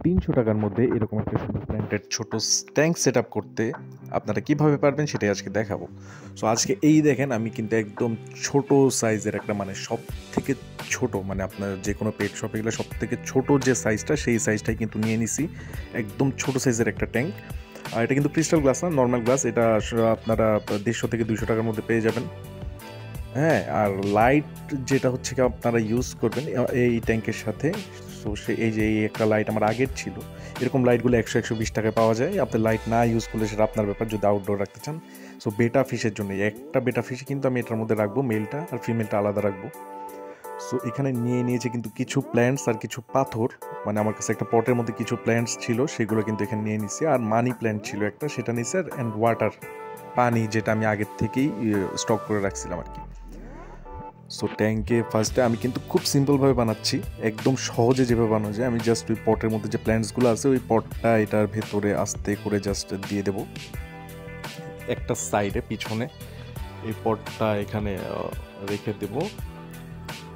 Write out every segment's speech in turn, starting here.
300 টাকার মধ্যে এরকম একটা সুন্দর প্ল্যান্টেড ছোট ট্যাঙ্ক সেটআপ করতে আপনারা কিভাবে পারবেন সেটাই আজকে দেখাবো। সো আজকে এই দেখেন আমি কিন্তু একদম ছোট সাইজের একটা মানে সবথেকে ছোট মানে আপনার যে কোনো পেট শপে গেলে সবথেকে ছোট যে সাইজটা সেই সাইজটাই কিন্তু নিয়ে নিছি। একদম ছোট সাইজের একটা ট্যাঙ্ক। আর এটা কিন্তু ক্রিস্টাল গ্লাস না, নর্মাল গ্লাস। এটা আপনারা 150 থেকে 200 টাকার মধ্যে পেয়ে যাবেন। হ্যাঁ, আর লাইট যেটা হচ্ছে কি আপনারা ইউজ করবেন এই ট্যাঙ্কের সাথে। সো এই যে এই একটা লাইট আমার আগের ছিল, এরকম লাইটগুলো 100-120 টাকায় পাওয়া যায়। আপনি লাইট না ইউজ করলে সেটা আপনার ব্যাপার, যদি আউটডোর রাখতে চান। সো বেটা ফিশের জন্য একটা বেটা ফিশ কিন্তু আমি এটার মধ্যে রাখবো, মেলটা আর ফিমেলটা আলাদা রাখবো। সো এখানে নিয়েছে কিন্তু কিছু প্ল্যান্টস আর কিছু পাথর, মানে আমার কাছে একটা পটের মধ্যে কিছু প্ল্যান্টস ছিল, সেগুলো কিন্তু এখানে নিয়ে নিছি। আর মানি প্ল্যান্ট ছিল একটা, সেটা নিয়েছে। অ্যান্ড ওয়াটার, পানি, যেটা আমি আগের থেকেই স্টক করে রাখছিলাম আর কি। সো ট্যাঙ্কে ফার্স্টে আমি কিন্তু খুব সিম্পলভাবে বানাচ্ছি, একদম সহজে যেভাবে বানানো যায়। আমি জাস্ট ওই পটের মধ্যে যে প্ল্যান্টসগুলো আছে ওই পটটা এটার ভেতরে আস্তে করে জাস্ট দিয়ে দেব একটা সাইডে পিছনে। এই পটটা এখানে রেখে দেব।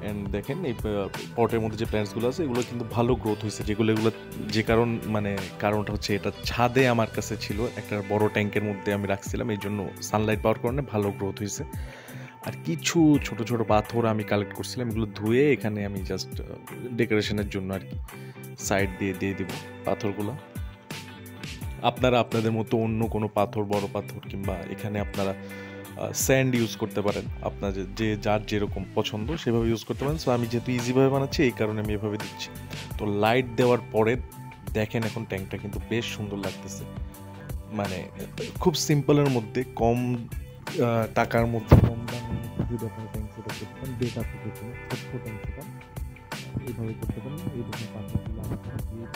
অ্যান্ড দেখেন এই পটের মধ্যে যে প্ল্যান্টসগুলো আছে এগুলো কিন্তু ভালো গ্রোথ হয়েছে। এগুলো যে কারণটা হচ্ছে এটা ছাদে আমার কাছে ছিল, একটা বড় ট্যাঙ্কের মধ্যে আমি রাখছিলাম, এই জন্য সানলাইট পাওয়ার কারণে ভালো গ্রোথ হয়েছে। আর কিছু ছোট ছোট পাথর আমি কালেক্ট করছিলাম, এগুলো ধুয়ে এখানে আমি জাস্ট ডেকোরেশনের জন্য আর কি সাইড দিয়ে দিব পাথরগুলো। আপনারা আপনাদের মতো অন্য কোনো পাথর, বড় পাথর কিংবা এখানে আপনারা স্যান্ড ইউজ করতে পারেন, আপনার যে যার যেরকম পছন্দ সেভাবে ইউজ করতে পারেন। সো আমি যেহেতু ইজিভাবে বানাচ্ছি এই কারণে আমি এভাবে দিচ্ছি। তো লাইট দেওয়ার পরে দেখেন এখন ট্যাঙ্কটা কিন্তু বেশ সুন্দর লাগতেছে। মানে খুব সিম্পলের মধ্যে, কম টাকার মধ্যে, কম দামের মধ্যে যদি আপনারা ট্যাঙ্ক সেট করতে পারেন, বেটা থেকে ছোট্ট ট্যাঙ্ক সেট এইভাবে করতে পারেন। এই দেখুন পাথরগুলো আমি দিয়ে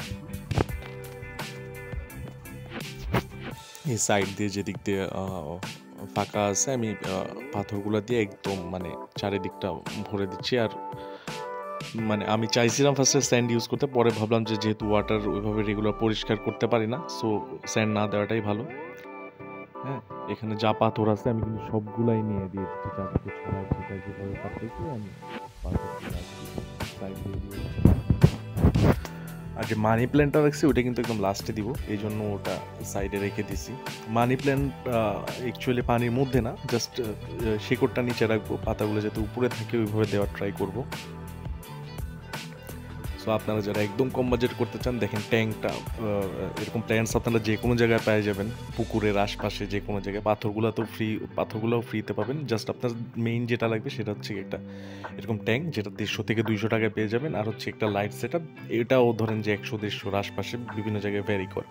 এই সাইড দিয়ে যেদিক দিয়ে ফাঁকা আছে আমি পাথরগুলো দিয়ে একদম মানে চারিদিকটা ভরে দিচ্ছি। আর মানে আমি চাইছিলাম ফার্স্টে স্যান্ড ইউজ করতে, পরে ভাবলাম যে যেহেতু ওয়াটার ওইভাবে রেগুলার পরিষ্কার করতে পারি না, সো স্যান্ড না দেওয়াটাই ভালো। হ্যাঁ, এখানে যা পাথর আছে আমি কিন্তু সবগুলাই নিয়ে দিয়ে দিচ্ছি চারদিকে ছড়ায় ছিটায়, যেভাবে পারতেছি আমি পাথরগুলো সাইড দিয়ে দিয়ে। আর যে মানি প্ল্যান্টটা রাখছি ওটা কিন্তু একদম লাস্টে দিব, এই জন্য ওটা সাইডে রেখে দিছি। মানি প্ল্যান্ট অ্যাকচুয়ালি পানির মধ্যে না, জাস্ট শিকড়টা নিচে রাখবো, পাতাগুলো যাতে উপরে থাকে ওইভাবে দেওয়ার ট্রাই করব। সো আপনারা যারা একদম কম বাজেট করতে চান, দেখেন ট্যাঙ্কটা এরকম প্ল্যান্টস আপনারা যে কোনো জায়গায় পেয়ে যাবেন, পুকুরের আশপাশে যে কোনো জায়গায়। পাথরগুলোও ফ্রিতে পাবেন। জাস্ট আপনার মেইন যেটা লাগবে সেটা হচ্ছে একটা এরকম ট্যাঙ্ক, যেটা 150 থেকে 200 টাকায় পেয়ে যাবেন। আর হচ্ছে একটা লাইট সেট আপ, এটাও ধরেন যে 100-150 আশপাশে বিভিন্ন জায়গায় ভ্যারি করে।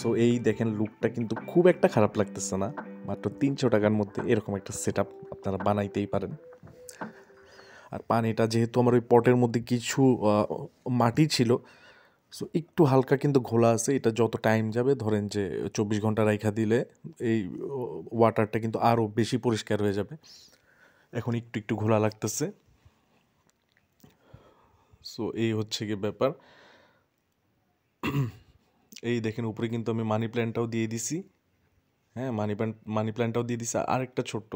সো এই দেখেন লুকটা কিন্তু খুব একটা খারাপ লাগতেছে না। মাত্র 300 টাকার মধ্যে এরকম একটা সেট আপ আপনারা বানাইতেই পারেন। আর পানিটা যেহেতু আমার ওই পটের মধ্যে কিছু মাটি ছিল, সো একটু হালকা কিন্তু ঘোলা আছে। এটা যত টাইম যাবে, ধরেন যে 24 ঘন্টা রাইখা দিলে এই ওয়াটারটা কিন্তু আরও বেশি পরিষ্কার হয়ে যাবে। এখন একটু ঘোলা লাগতেছে। সো এই হচ্ছে কি ব্যাপার। এই দেখেন উপরে কিন্তু আমি মানি প্ল্যান্টটাও দিয়ে দিছি। হ্যাঁ, মানি প্ল্যান্টটাও দিয়ে দিছি। আরেকটা ছোট্ট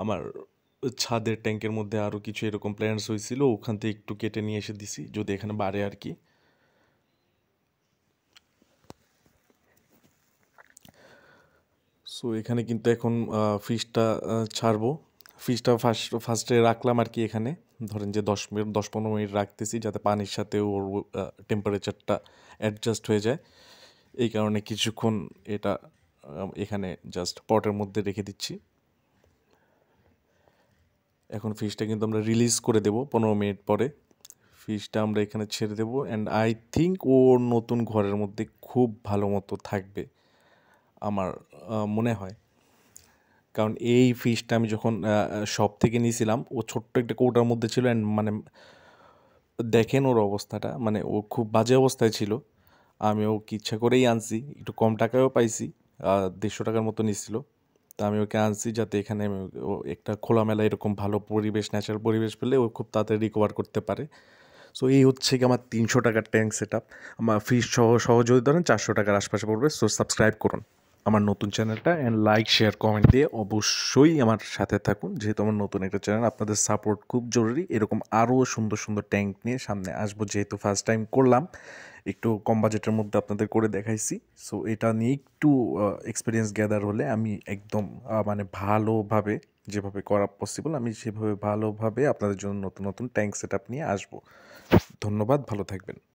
আমার ছাদের ট্যাঙ্কের মধ্যে আরও কিছু এরকম প্ল্যান্টস হয়েছিল, ওখান থেকে একটু কেটে নিয়ে এসে দিছি, যদি এখানে বাড়ে আর কি। সো এখানে কিন্তু এখন ফিশটা ছাড়বো। ফিশটা ফার্স্টে রাখলাম আর কি এখানে, ধরেন যে 10-15 মিনিট রাখতেছি, যাতে পানির সাথে ওর টেম্পারেচারটা অ্যাডজাস্ট হয়ে যায়। এই কারণে কিছুক্ষণ এটা এখানে জাস্ট পটের মধ্যে রেখে দিচ্ছি। এখন ফিশটা কিন্তু আমরা রিলিজ করে দেব 15 মিনিট পরে। ফিশটা আমরা এখানে ছেড়ে দেবো। অ্যান্ড আই থিঙ্ক ওর নতুন ঘরের মধ্যে খুব ভালো মতো থাকবে আমার মনে হয়। কারণ এই ফিশটা আমি যখন শপ থেকে নিয়েছিলাম, ও ছোট্ট একটা কৌটার মধ্যে ছিল। অ্যান্ড মানে দেখেন ওর অবস্থাটা, মানে ও খুব বাজে অবস্থায় ছিল। আমি ওকে ইচ্ছা করেই আনছি, একটু কম টাকায়ও পাইছি, 150 টাকার মতো নিয়েছিল। তা আমি ওকে আনছি যাতে এখানে ও একটা খোলামেলা এরকম ভালো পরিবেশ, ন্যাচারাল পরিবেশ পেলে ও খুব তাড়াতাড়ি রিকভার করতে পারে। সো এই হচ্ছে কি আমার 300 টাকার ট্যাঙ্ক সেট আপ। আমার ফিশ সহ যদি ধরেন 400 টাকার আশপাশে পড়বে। সো সাবস্ক্রাইব করুন। আমার নতুন চ্যানেলটা অ্যান্ড লাইক, শেয়ার, কমেন্ট দিয়ে অবশ্যই আমার সাথে থাকুন। যেহেতু আমার নতুন একটা চ্যানেল, আপনাদের সাপোর্ট খুব জরুরি। এরকম আরও সুন্দর, সুন্দর ট্যাঙ্ক নিয়ে সামনে আসবো। যেহেতু ফার্স্ট টাইম করলাম, একটু কম বাজেটের মধ্যে আপনাদের করে দেখাইছি। সো এটা নিয়ে একটু এক্সপেরিয়েন্স গ্যাদার হলে আমি একদম মানে ভালোভাবে যেভাবে করা পসিবল, আমি সেভাবে ভালোভাবে আপনাদের জন্য নতুন, নতুন ট্যাঙ্ক সেটআপ নিয়ে আসবো। ধন্যবাদ, ভালো থাকবেন।